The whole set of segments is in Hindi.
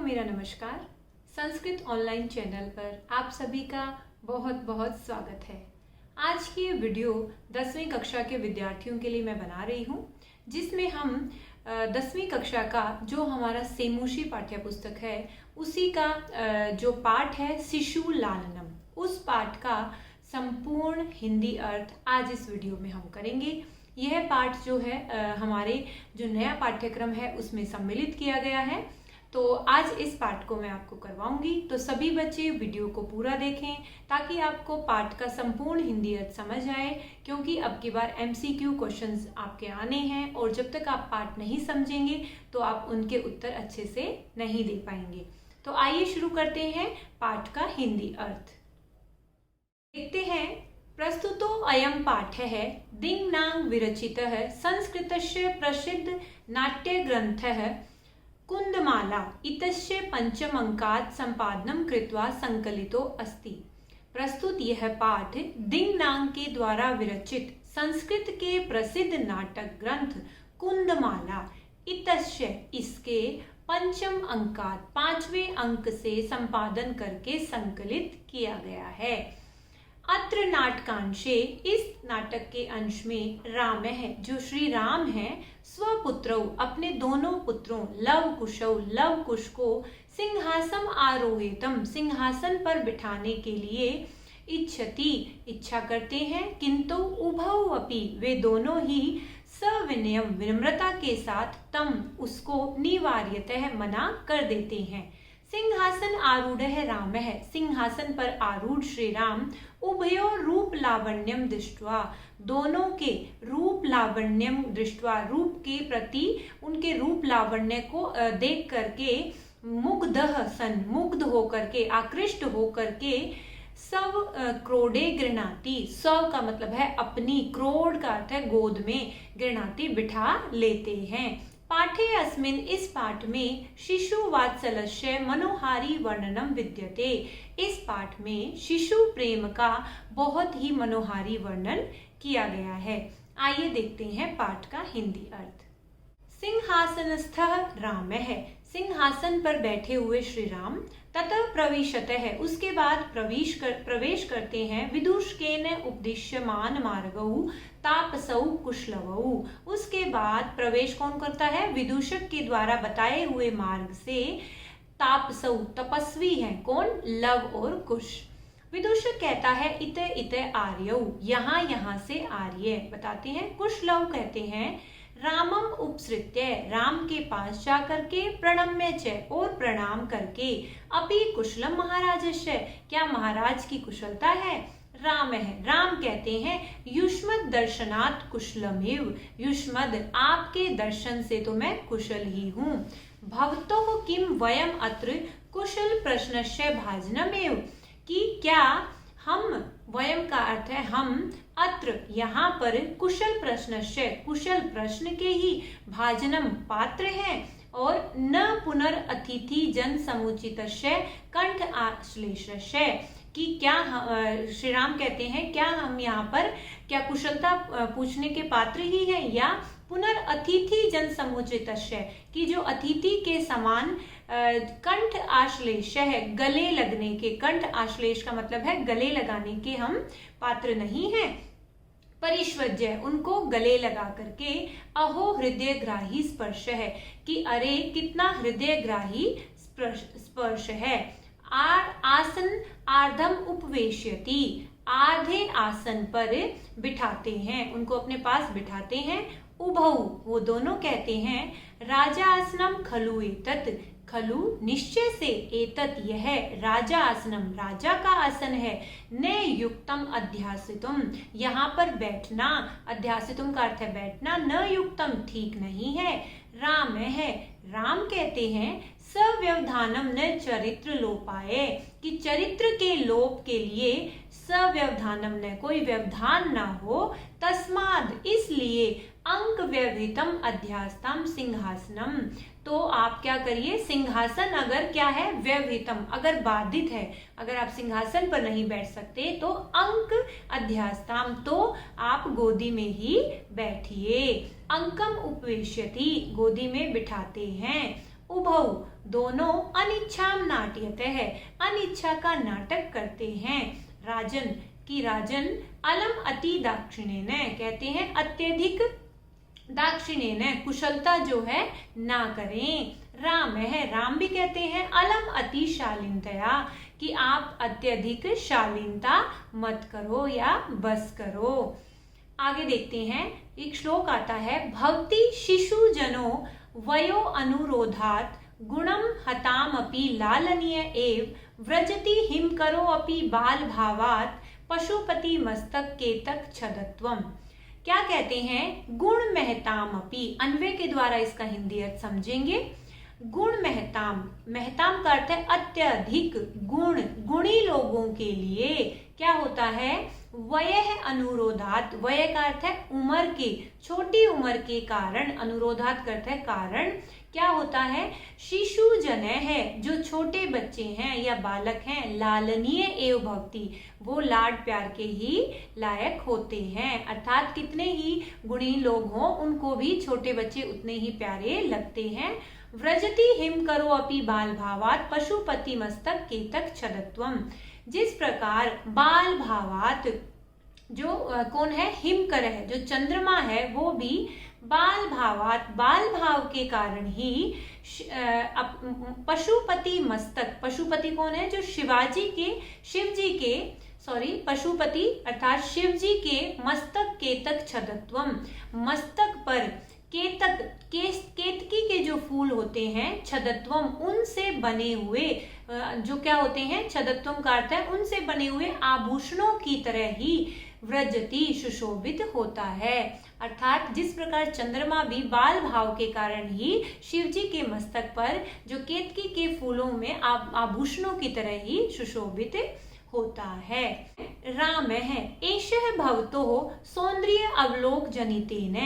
मेरा नमस्कार। संस्कृत ऑनलाइन चैनल पर आप सभी का बहुत बहुत स्वागत है। आज की ये वीडियो 10वीं कक्षा के विद्यार्थियों के लिए मैं बना रही हूँ, जिसमें हम 10वीं कक्षा का जो हमारा सेमूशी पाठ्य पुस्तक है उसी का जो पाठ है शिशु लालनम, उस पाठ का संपूर्ण हिंदी अर्थ आज इस वीडियो में हम करेंगे। यह पाठ जो है हमारे जो नया पाठ्यक्रम है उसमें सम्मिलित किया गया है, तो आज इस पाठ को मैं आपको करवाऊंगी। तो सभी बच्चे वीडियो को पूरा देखें ताकि आपको पाठ का संपूर्ण हिंदी अर्थ समझ आए, क्योंकि अब की बार MCQ क्वेश्चंस आपके आने हैं और जब तक आप पाठ नहीं समझेंगे तो आप उनके उत्तर अच्छे से नहीं दे पाएंगे। तो आइए शुरू करते हैं पाठ का हिंदी अर्थ। देखते हैं। प्रस्तुतो अयं पाठः दिङ्नां विरचितः संस्कृतस्य प्रसिद्ध नाट्यग्रन्थः कुन्दमाला इत्यस्य पंचमंकात् संपादनं कृत्वा संकलितो अस्ति। प्रस्तुत यह पाठ दिङ्नां के द्वारा विरचित संस्कृत के प्रसिद्ध नाटक ग्रंथ कुन्दमाला इत्यस्य इसके पंचम अंकात 5वें अंक से संपादन करके संकलित किया गया है। अत्र नाटकांशे, इस नाटक के अंश में राम है, जो श्री राम है, स्वपुत्रौ अपने दोनों पुत्रों लव कुश को सिंहासन आरोहितम, सिंहासन पर बिठाने के लिए इच्छति, इच्छा करते हैं, किंतु उभौ अपि, वे दोनों ही सविनयम, विनम्रता के साथ, तम, उसको निवार्यतः, मना कर देते हैं। सिंहासन आरूढ़ राम है, सिंहासन पर आरूढ़ श्री राम, उभयो रूप लावण्यम दृष्ट्वा, दोनों के रूप लावण्यम दृष्ट्वा, रूप के प्रति उनके रूप लावण्य को देख करके, मुग्धः सन, मुग्ध होकर के, आकृष्ट होकर के, सब क्रोडे गृह्णाति, सब का मतलब है अपनी, क्रोड का अर्थ है गोद में, गृह्णाति बिठा लेते हैं। पाठे अस्मिन्, इस पाठ में शिशु वात्सल्यस्य मनोहारी वर्णनम विद्यते, इस पाठ में शिशु प्रेम का बहुत ही मनोहारी वर्णन किया गया है। आइए देखते हैं पाठ का हिंदी अर्थ। सिंहासनस्थः राम है, सिंहासन पर बैठे हुए श्री राम, ततः प्रविशतः है, उसके बाद प्रवेश करते हैं, विदूषकेन उपदिश्यमान मार्गौ तापसौ कुशलवौ, उसके बाद प्रवेश कौन करता है? विदूषक के द्वारा बताए हुए मार्ग से, तापसौ तपस्वी हैं, कौन? लव और कुश। विदूषक कहता है इत इत आर्यौ, यहाँ से आर्य बताते हैं। कुशलव कहते हैं रामम उपसृत्य, राम के पास जाकर के, प्रणम्य च, और प्रणाम करके, अपि कुशलम महाराजस्य, क्या महाराज की कुशलता है? राम है, राम कहते हैं युष्मद् दर्शनात् कुशलमेव, युष्मद् आपके दर्शन से तो मैं कुशल ही हूँ। भवतोः किम वयम अत्र कुशल प्रश्नस्य भाजनमेव, कि क्या हम, वयम का अर्थ है हम, अत्र यहाँ पर, कुशल प्रश्नस्य, कुशल प्रश्न के ही, भाजनम पात्र हैं, और न पुनरअतिथि जन समुचितस्य कंठ आश्लेषस्य, कि क्या श्री राम कहते हैं क्या हम यहाँ पर क्या कुशलता पूछने के पात्र ही हैं, या पुनरअतिथि जन समुचितस्य, कि जो अतिथि के समान कंठ आश्लेष है, गले लगने के, कंठ आश्लेष का मतलब है गले लगाने के हम पात्र नहीं हैं। परिष्वज्य, उनको गले लगा करके, अहो हृदय ग्राही स्पर्श है, कि अरे कितना हृदय ग्राही स्पर्श है। आसन आर्धम उपवेश्यति, आधे आसन पर बिठाते हैं, उनको अपने पास बिठाते हैं। उभौ, वो दोनों कहते हैं, राजा आसनम खलु एतत्, खलु निश्चय से, एतत् यह, राजा आसनम राजा का आसन है, न युक्तम अध्यासितुम, यहाँ पर बैठना, अध्यासितुम का अर्थ है बैठना, न युक्तम ठीक नहीं है। राम है, राम कहते हैं सव्यवधानम न चरित्र लोपाय, कि चरित्र के लोप के लिए, सव्यवधानम न, कोई व्यवधान ना हो, तस्माद, इसलिए, अंक व्यवहितम अध्यास्तम सिंहासनम, तो आप क्या करिए, सिंहासन अगर क्या है, व्यवहितम, अगर बाधित है, अगर आप सिंहासन पर नहीं बैठ सकते तो अंक अध्यास्ताम, तो आप गोदी में ही बैठिए। अंकम उपवेश्यति, गोदी में बिठाते हैं। उभौ दोनों अनिच्छाम नाट्यतः अनिच्छा का नाटक करते हैं। राजन की राजन अलम अति दाक्षिण्येन कहते हैं अत्यधिक दाक्षिण्येन कुशलता जो है ना करें। राम है राम भी कहते हैं अलम अति शालीनतया कि आप अत्यधिक शालीनता मत करो या बस करो। आगे देखते हैं एक श्लोक आता है भवती शिशु जनो वयो अनुरोधात गुणम हतामपि लालनीय एव व्रजति हिमकरो अपि बाल भावात पशुपति मस्तक केतक छदत्वम। क्या कहते हैं गुण महताम अपि अन्वय के द्वारा इसका हिंदी अर्थ समझेंगे। गुण महताम महताम का अर्थ है अत्यधिक गुण गुणी लोगों के लिए क्या होता है वयः अनुरोधात वय का अर्थ है उम्र के छोटी उम्र के कारण अनुरोधात का अर्थ है कारण क्या होता है शिशु जन है जो छोटे बच्चे हैं या बालक हैं लालनीय एवं भक्ति वो लाड प्यार के ही लायक होते हैं अर्थात कितने ही गुणी लोग हों उनको भी छोटे बच्चे उतने ही प्यारे लगते हैं। व्रजति हिम करो अपि बाल भावात पशुपति मस्तक केतक छदत्वम जिस प्रकार बाल भावात जो कौन है हिमकर है जो चंद्रमा है वो भी बाल भावात बाल भाव के कारण ही पशुपति मस्तक पशुपति कौन है जो शिव जी के पशुपति अर्थात शिव जी के मस्तक केतक छदत्वम मस्तक पर केतकी के जो फूल होते हैं छदत्वम उनसे बने हुए जो क्या होते हैं छदत्वम का अर्थ है उनसे बने हुए आभूषणों की तरह ही व्रजति सुशोभित होता है। अर्थात जिस प्रकार चंद्रमा भी बाल भाव के कारण ही शिव जी के मस्तक पर जो केतकी के फूलों में आभूषणों की तरह ही सुशोभित होता है। राम है एषः भवतो सौंदर्य अवलोक जनितेन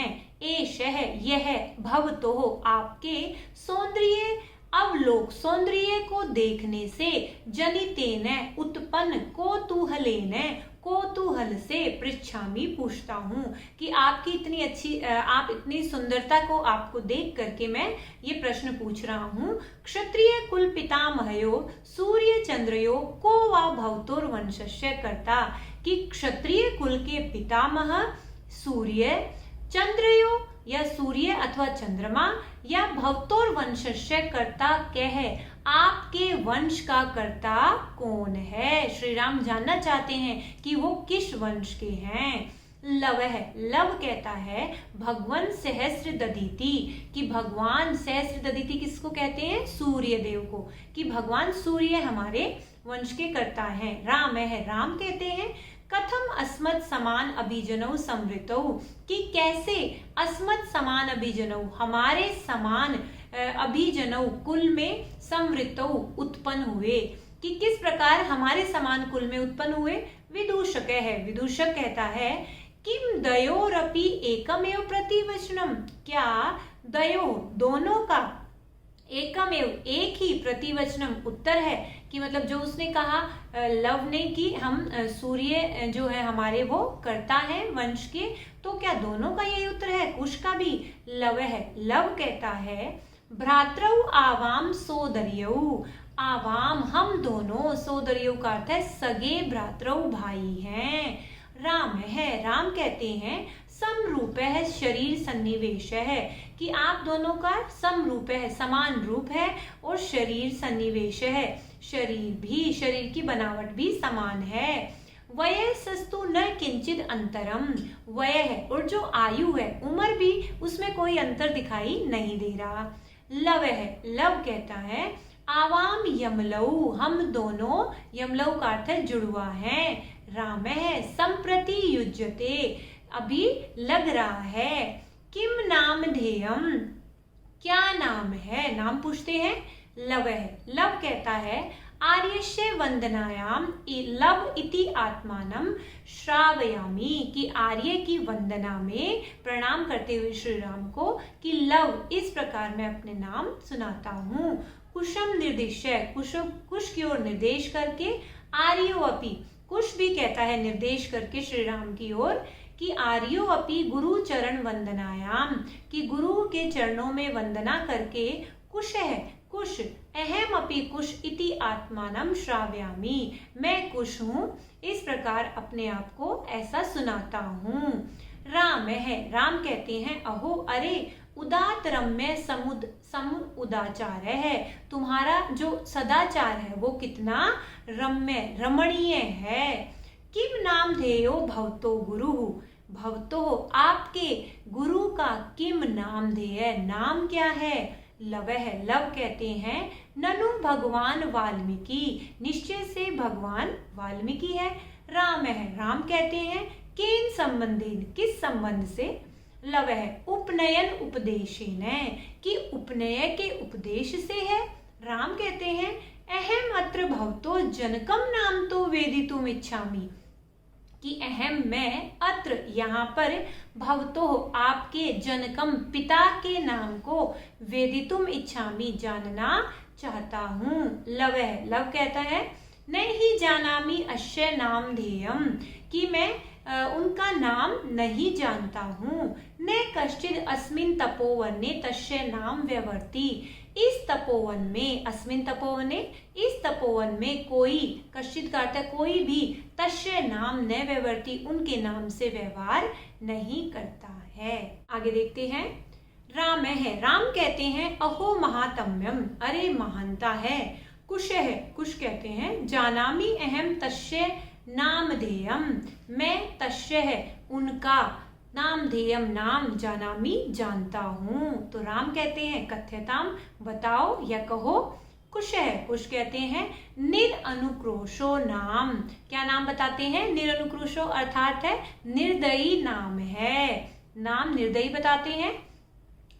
एषः यह भवतो आपके सौंदर्य अवलोक सौंदर्य को देखने से जनितेन उत्पन्न कौतूहल से पृच्छामि पूछता हूँ कि आपकी इतनी अच्छी आप इतनी सुंदरता को आपको देख करके मैं ये प्रश्न पूछ रहा हूँ। क्षत्रिय कुल पितामहयो सूर्य चंद्रयो को वा भवतोर वंशस्य कर्ता कि क्षत्रिय कुल के पितामह सूर्य चंद्रयो या सूर्य अथवा चंद्रमा या भवतोर वंशस्य कर्ता कह आपके वंश का कर्ता कौन है। श्री राम जानना चाहते हैं कि वो किस वंश के हैं। लव कहता है भगवान सहस्र दधीति कि भगवान सहस्र दधीति किसको कहते हैं सूर्य देव को कि भगवान सूर्य हमारे वंश के कर्ता हैं। राम है राम कहते हैं कथम अस्मत् समान अभिजनौ समृतौ कि कैसे अस्मत् समान अभिजनौ हमारे समान अभिजनौ कुल में समृतौ उत्पन्न हुए कि किस प्रकार हमारे समान कुल में उत्पन्न हुए। विदूषक है विदूषक कहता है किम दयोरपि एकमेव प्रतिवचनम क्या दयो दोनों का एकमेव एक ही प्रतिवचनम उत्तर है कि मतलब जो उसने कहा लव ने कि हम सूर्य जो है हमारे वो कर्ता है वंश के तो क्या दोनों का यही उत्तर है। कुश का भी लव है लव कहता है भ्रातृ आवाम सोदरियौ आवाम हम दोनों सोदरियों का अर्थ है सगे भ्रातृ भाई हैं। राम है राम कहते हैं समरूप है शरीर सन्निवेश है कि आप दोनों का समरूप है समान रूप है और शरीर सन्निवेश है शरीर की बनावट भी समान है। वयसस्तु न किंचित अंतरम वय है और जो आयु है उम्र भी उसमें कोई अंतर दिखाई नहीं दे रहा। लव है लव कहता है आवाम यमलऊ हम दोनों यमलऊ का अर्थ है जुड़वा है। राम है संप्रति युज्यते अभी लग रहा है। किम नाम ध्येयम क्या नाम है नाम पूछते हैं। लव है लव कहता है आर्यस्य वंदनायाम लव इति आत्मानम श्रावयामि कि आर्य की वंदना में प्रणाम करते हुए श्री राम को कि लव इस प्रकार मैं अपने नाम सुनाता हूँ। कुशम निर्देश्य कुश की ओर निर्देश करके आर्यो अपि कुश भी कहता है निर्देश करके श्री राम की ओर कि आर्यो अपि गुरु चरण वंदनायाम कि गुरु के चरणों में वंदना करके कुशः कुश, अहमपि कुश इति आत्मानं श्रावयामि, मैं कुश हूँ, इस प्रकार अपने आप को ऐसा सुनाता हूँ। राम है, राम कहते हैं अहो अरे उदात रम्य समुद उदाचार है, तुम्हारा जो सदाचार है वो कितना रम्य रमणीय है। किम नाम धेयो भवतो गुरु, भवतो आपके गुरु का किम नाम धेय, नाम क्या है। लव है, लव कहते हैं ननु भगवान वाल्मीकि, निश्चय से भगवान वाल्मीकि है। राम है, राम कहते हैं केन संबंधेन, किस संबंध से। लव है उपनयन उपदेशेन, कि उपनय के उपदेश से है। राम कहते हैं अहम अत्र भवतो जनकम नाम तो वेदितुम इच्छामि, कि अहम मैं अत्र यहाँ पर भवतो आपके जनकम पिता के नाम को वेदितुम इच्छामि जानना चाहता हूँ। लव है, लव कहता है नहीं जानामि अस्य नाम ध्येयम, कि मैं उनका नाम नहीं जानता हूँ। न कश्चिद अस्मिन् तपोवने तस्य नाम व्यवर्ति, इस तपोवन में, अस्मिन् तपोवने, इस तपोवन में कोई, कश्चिद का अर्थ है कोई भी, तस्य नाम न व्यवर्ति, उनके नाम से व्यवहार नहीं करता है। आगे देखते हैं। राम है, राम कहते हैं अहो महात्म्यम, अरे महानता है। कुश है, कुश कहते हैं जानामि अहम तस्य नामधेयम, मैं तस्य है उनका, नामधेयम नाम, जानामि जानता हूँ। तो राम कहते हैं कथ्यताम, बताओ या कहो। कुश है, कुश कहते हैं निरअनुक्रोशो नाम, क्या नाम बताते हैं। निरअनुक्रोशो अर्थात है निर्दयी नाम है, नाम निर्दयी बताते हैं।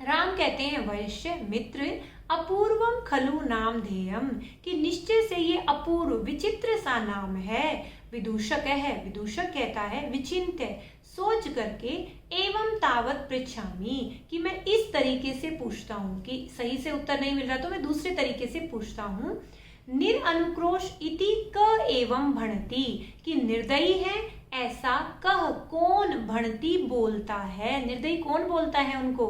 राम कहते हैं वैश्य मित्र अपूर्वम खलु नाम ध्येयम, कि निश्चय से ये अपूर्व विचित्र सा नाम है। विदूषक है, विदूषक कहता है विचिन्त्य, सोच करके, एवं तावत पृच्छामि, कि मैं इस तरीके से पूछता हूँ, कि सही से उत्तर नहीं मिल रहा तो मैं दूसरे तरीके से पूछता हूँ। निरअनुक्रोश इति क एवं भणति, कि निर्दयी है ऐसा कह कौन भणति बोलता है, निर्दयी कौन बोलता है उनको।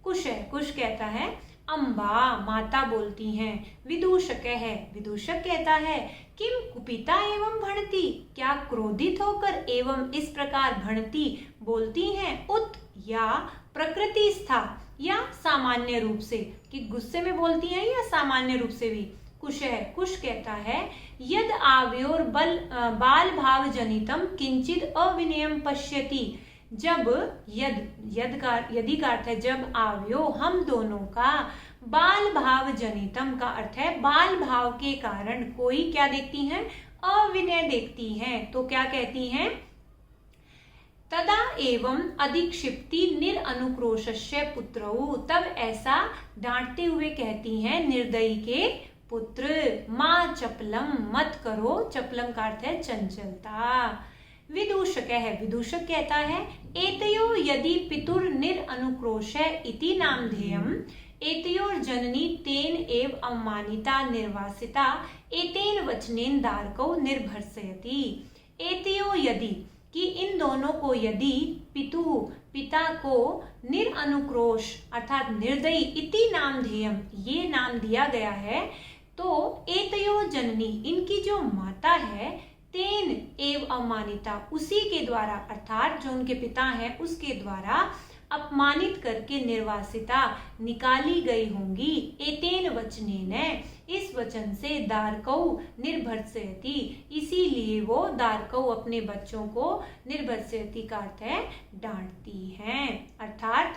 कुश है, कुश कहता है अम्बा माता बोलती हैं। विदूषक है, विदूषक कहता है किम कुपिता एवं भणति, क्या क्रोधित होकर एवं इस प्रकार भणति बोलती हैं। उत या प्रकृति स्था, या सामान्य रूप से, कि गुस्से में बोलती हैं या सामान्य रूप से भी। कुश है, कुश कहता है यद आवयोर बाल भाव जनितम किंचित अविनयम पश्यति, जब यदि का अर्थ है जब आवयो, हम दोनों का, बाल भाव जनितम का अर्थ है बाल भाव के कारण कोई क्या देखती हैं, अविनय देखती हैं। तो क्या कहती हैं, तदा एवं अधिक्षिप्ति निरअनुक्रोशस्य पुत्रौ, तब ऐसा डांटते हुए कहती हैं निर्दयी के पुत्र, माँ चपलम, मत करो, चपलम का अर्थ है चंचलता। विदूषक है, विदूषक कहता है एतयो यदि पितुर निरअनुक्रोश इति नामधेयम, एतयोर जननी तेन एव अवमानिता निर्वासिता, एतेन वचनेन दारकौ निर्भर्सयति। एतयो यदि, कि इन दोनों को यदि, पितु पिता को, निरअनुक्रोश अर्थात निर्दयी, इति नामधेयम ये नाम दिया गया है, तो एतयो जननी इनकी जो माता है, तेन एव अवमानिता उसी के द्वारा, अर्थात जो उनके पिता हैं उसके द्वारा अपमानित करके निर्वासिता निकाली गई होंगी। एतेन वचनेन, इस वचन से, दारकौ निर्भर्सयति, इसीलिए वो दारकौ अपने बच्चों को, निर्भर्सयति का अर्थ है डांटती हैं, अर्थात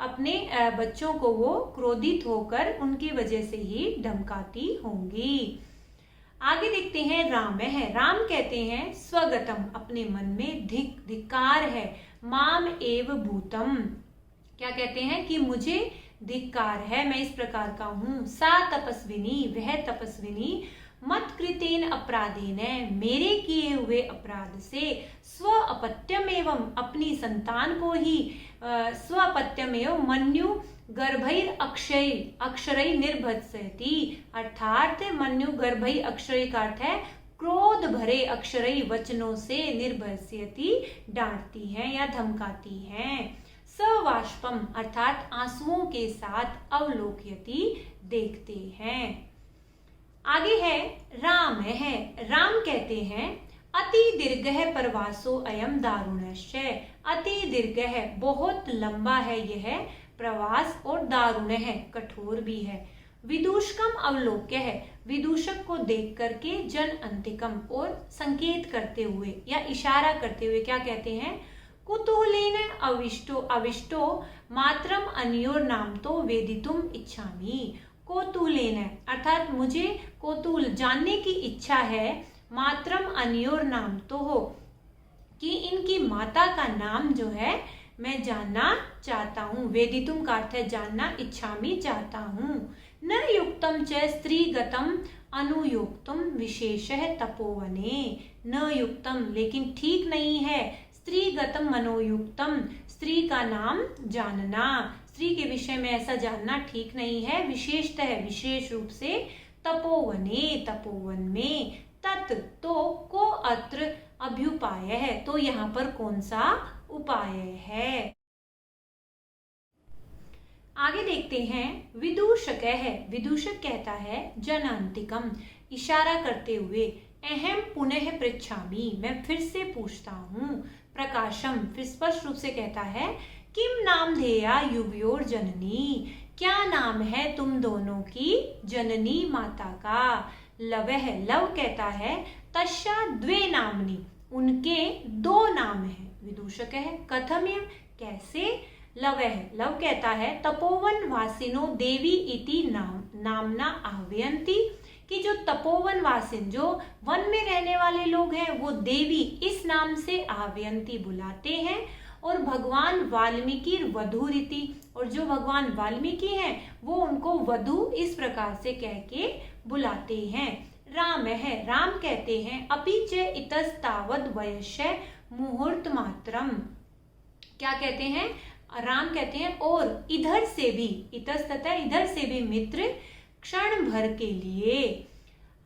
अपने बच्चों को वो क्रोधित होकर उनकी वजह से ही धमकाती होंगी। आगे देखते हैं। राम है, राम कहते हैं स्वगतम, अपने मन में धिक्कार है, माम एव भूतम, क्या कहते हैं कि मुझे धिक्कार है, मैं इस प्रकार का हूँ। सा तपस्विनी, वह तपस्विनी, मत कृतेन अपराधेन, मेरे किए हुए अपराध से, स्व अपत्यम एवं, अपनी संतान को ही, स्व अपत्यम एवं मन्यु गर्भैर अक्षय अक्षरै निर्भत्सयति, अर्थात मन्यु गर्भै अक्षरै का अर्थ है क्रोध भरे अक्षरै वचनों से, निर्भत्सयति डांटती हैं या धमकाती हैं। सवाष्पम अर्थात आंसुओं के साथ अवलोकयति देखते हैं। आगे है राम है। राम कहते हैं अति दीर्घ प्रवासो अयम दारुणश्च। अति दीर्घ है, बहुत लंबा है यह प्रवास, और दारुण है, कठोर भी है। विदूषकम अवलोक्य है, विदूषक को देख करके, जन अंतिकम और संकेत करते हुए या इशारा करते हुए क्या कहते हैं, कुतूहलेन अविष्टो अविष्टो मात्रम अन्योर नाम तो वेदितुम इच्छामि। कौतूहलेन अर्थात मुझे कौतूहल जानने की इच्छा है, मात्रम अन्योर नाम तो हो कि इनकी माता का नाम जो है मैं जानना चाहता हूँ। वेदितुम का अर्थ है जानना, इच्छामि चाहता हूँ। न युक्तम च स्त्रीगतम अनुयुक्तम विशेषः तपोवने। न युक्तम लेकिन ठीक नहीं है, स्त्रीगतम मनोयुक्तम स्त्री का नाम जानना, स्त्री के विषय में ऐसा जानना ठीक नहीं है। विशेषतः विशेष रूप से तपोवने तपोवन में। तत् तो को अत्र अभ्युपाय है, तो यहाँ पर कौन सा उपाय है। आगे देखते हैं विदूषक है। विदूषक कहता है जनांतिकम इशारा करते हुए, अहम पुनः पृच्छामि मैं फिर से पूछता हूँ। प्रकाशम फिर स्पष्ट रूप से कहता है किम नाम धेया युवयोर जननी, क्या नाम है तुम दोनों की जननी माता का। लवह लव कहता है तस्या द्वे नामनी उनके दो नाम हैं। विदूषक है कथम कैसे। लव कहता है तपोवन वासिनो देवी इति नामना आह्वयन्ति, कि जो तपोवन वासिन जो वन में रहने वाले लोग हैं वो देवी इस नाम से आह्वयन्ति बुलाते हैं। और भगवान वाल्मीकि वधु रीति, और जो भगवान वाल्मीकि हैं वो उनको वधु इस प्रकार से कह के बुलाते हैं। राम है, राम कहते हैं अपि च इतस्तावद वयस्य मुहूर्त मात्रम, क्या कहते हैं, राम कहते हैं और इधर से भी, इतस्ततः इधर से भी मित्र क्षण भर के लिए।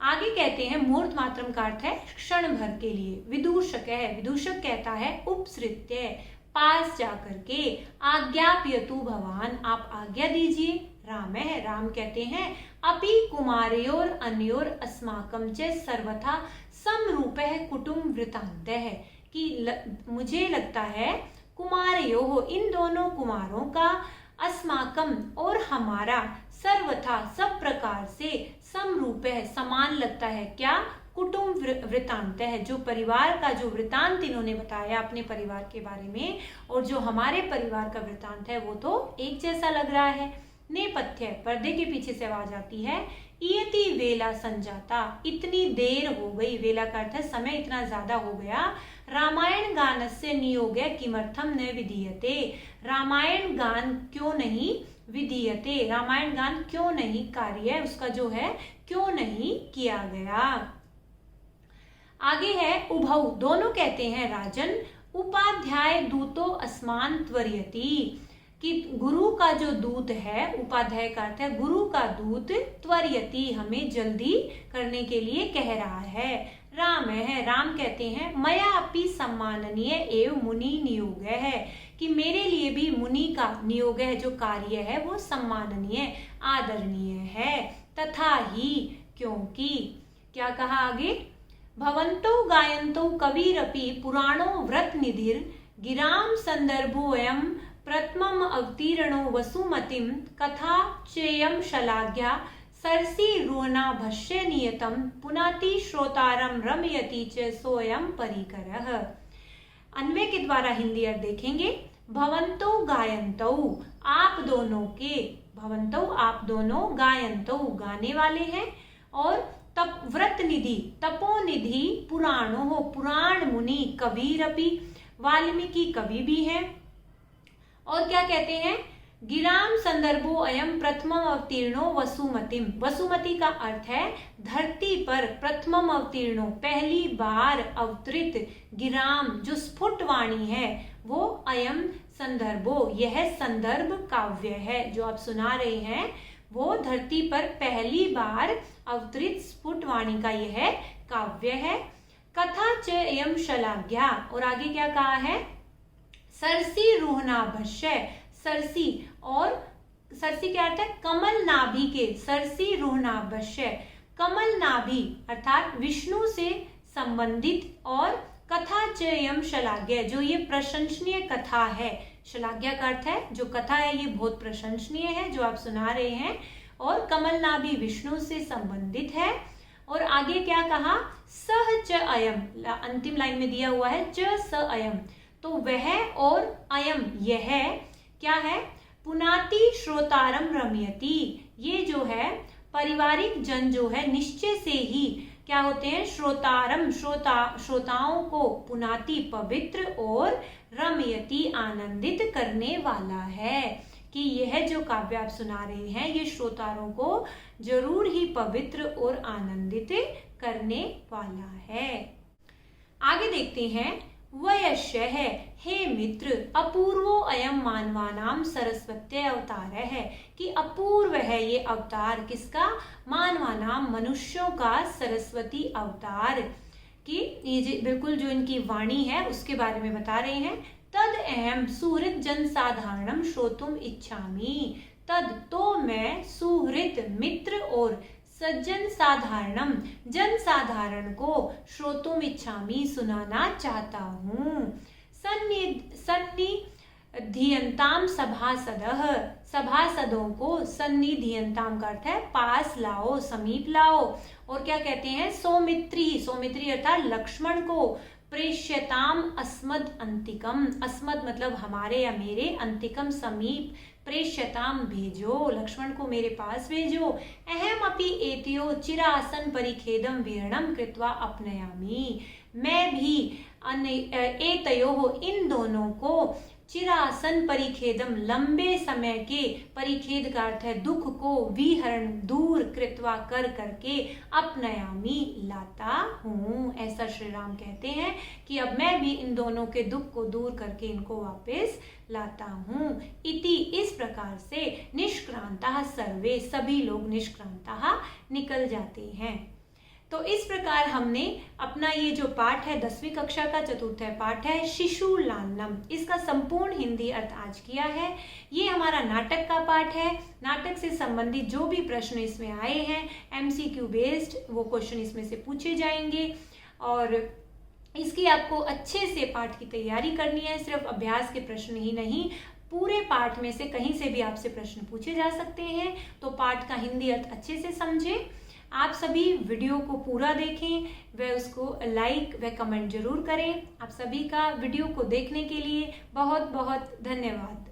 आगे कहते हैं मुहूर्त मात्रम का अर्थ है क्षण भर के लिए। विदूषक है, विदूषक कहता है उपसृत्य पास जाकर के, आज्ञाप्यतु भवान आप आज्ञा दीजिए। राम है, राम कहते हैं अपि कुमारयोर अन्योर अस्माकं च सर्वथा समरूपः कुटुंब वृतांत है, कि मुझे लगता है कुमारयो हो इन दोनों कुमारों का, अस्माकम और हमारा, सर्वथा सब प्रकार से, समरूप है समान लगता है, क्या कुटुंब वृतांत है जो परिवार का जो वृतांत इन्होंने बताया अपने परिवार के बारे में, और जो हमारे परिवार का वृतांत है वो तो एक जैसा लग रहा है। नेपथ्य पर्दे के पीछे से आवाज आती है, इयति वेला संजाता इतनी देर हो गई, वेला का अर्थ है समय इतना ज्यादा हो गया। रामायण गानस्य नियोगे किमर्थम न विधीयते, रामायण गान क्यों नहीं विधीयते, रामायण गान क्यों नहीं कार्य उसका जो है क्यों नहीं किया गया। आगे है उभौ, दोनों कहते हैं राजन, उपाध्याय दूतो अस्मान त्वरयति, कि गुरु का जो दूत है, उपाध्याय का अर्थ है गुरु का दूत, त्वरयति हमें जल्दी करने के लिए कह रहा है। राम है, राम कहते हैं मया अपि सम्माननीय एवं मुनि नियोग है, कि मेरे लिए भी मुनि का नियोग है जो कार्य है वो सम्माननीय आदरणीय है। तथा ही क्योंकि, क्या कहा आगे, भवंतो गायंतो कविरपि पुराणो व्रत निधिर गिराम संदर्भोयम प्रथमम अवतीर्णो वसुमतिम कथा चेयम शलाघ्या सरसी रुना भष्य नियतम पुनाति श्रोतारम रमयति च सोयम परिकरः। अन्वय के द्वारा हिंदी अर्थ देखेंगे। भवंतो गायंतो आप दोनों के, भवंतो आप दोनों, गायंतो गाने वाले हैं, और तप व्रत निधि तपोनिधि, पुराणो हो पुराण मुनि, कबीरपि वाल्मीकि कवि भी हैं। और क्या कहते हैं, गिराम संदर्भो अयम प्रथमम अवतीर्णो वसुमतिम, वसुमति का अर्थ है धरती पर प्रथमम अवतीर्णो पहली बार अवतरित, गिराम जो स्फुट वाणी है वो, अयम संदर्भो यह संदर्भ काव्य है जो आप सुना रहे हैं वो धरती पर पहली बार अवतरित स्फुट वाणी का यह काव्य है। कथा च एयम शलाघ्या, और आगे क्या कहा है, सरसी रूहनाभस्य, सरसी और सरसी क्या अर्थ है? कमल नाभि के, सरसी रूहनाभस्य, कमल नाभि अर्थात विष्णु से संबंधित, और कथा चयम शलाघ्य, जो ये प्रशंसनीय कथा है, शलाघ्य का अर्थ है जो कथा है ये बहुत प्रशंसनीय है जो आप सुना रहे हैं, और कमल नाभि विष्णु से संबंधित है। और आगे क्या कहा? सह च अयम, अंतिम लाइन में दिया हुआ है च स अयम, तो वह और अयम यह क्या है? पुनाति श्रोतारम रमयति, ये जो है पारिवारिक जन जो है निश्चय से ही क्या होते हैं? श्रोतारम, श्रोताओं को, पुनाति पवित्र, और रमयति आनंदित करने वाला है, कि यह जो काव्य आप सुना रहे हैं ये श्रोताओं को जरूर ही पवित्र और आनंदित करने वाला है। आगे देखते हैं, वयस्य है, हे मित्र, अपूर्वो अयम मानवानाम सरस्वत्य अवतार है, कि अपूर्व है ये अवतार, किसका? मानवानाम, मनुष्यों का, सरस्वती अवतार, कि ये बिल्कुल जो इनकी वाणी है उसके बारे में बता रहे हैं। तद अहम सुहृत जन साधारणम श्रोतुम इच्छामि, तद तो मैं सुहृत मित्र और सज्जन साधारणम, जन साधारण को, श्रोतुम इच्छामि सुनाना चाहता हूँ। सन्निधियंताम सभासदः, सभासदों को, सन्निधियंताम का अर्थ है पास लाओ, समीप लाओ, और क्या कहते हैं? सौमित्री, सौमित्री अर्थात लक्ष्मण को, प्रेष्यताम अस्मद अंतिकम, अस्मद मतलब हमारे या मेरे, अंतिकम समीप, प्रेष्यताम भेजो, लक्ष्मण को मेरे पास भेजो। अहम अपि एतयो चिरासन परिखेदम वीरणम कृत्वा अपनयामि, मैं भी एतयो इन दोनों को, चिरासन परिखेदम लंबे समय के, परिखेद का अर्थ है दुख को, विहरण दूर, कृत्वा कर करके, अपनयामी लाता हूँ, ऐसा श्री राम कहते हैं कि अब मैं भी इन दोनों के दुख को दूर करके इनको वापस लाता हूँ। इति, इस प्रकार से, निष्क्रांता सर्वे, सभी लोग निष्क्रांता निकल जाते हैं। तो इस प्रकार हमने अपना ये जो पाठ है 10वीं कक्षा का चतुर्थ पाठ है शिशुलालनम, इसका संपूर्ण हिंदी अर्थ आज किया है। ये हमारा नाटक का पाठ है। नाटक से संबंधित जो भी प्रश्न इसमें आए हैं MCQ बेस्ड, वो क्वेश्चन इसमें से पूछे जाएंगे, और इसकी आपको अच्छे से पाठ की तैयारी करनी है। सिर्फ अभ्यास के प्रश्न ही नहीं, पूरे पाठ में से कहीं से भी आपसे प्रश्न पूछे जा सकते हैं। तो पाठ का हिंदी अर्थ अच्छे से समझें। आप सभी वीडियो को पूरा देखें, व उसको लाइक व कमेंट जरूर करें। आप सभी का वीडियो को देखने के लिए बहुत बहुत धन्यवाद।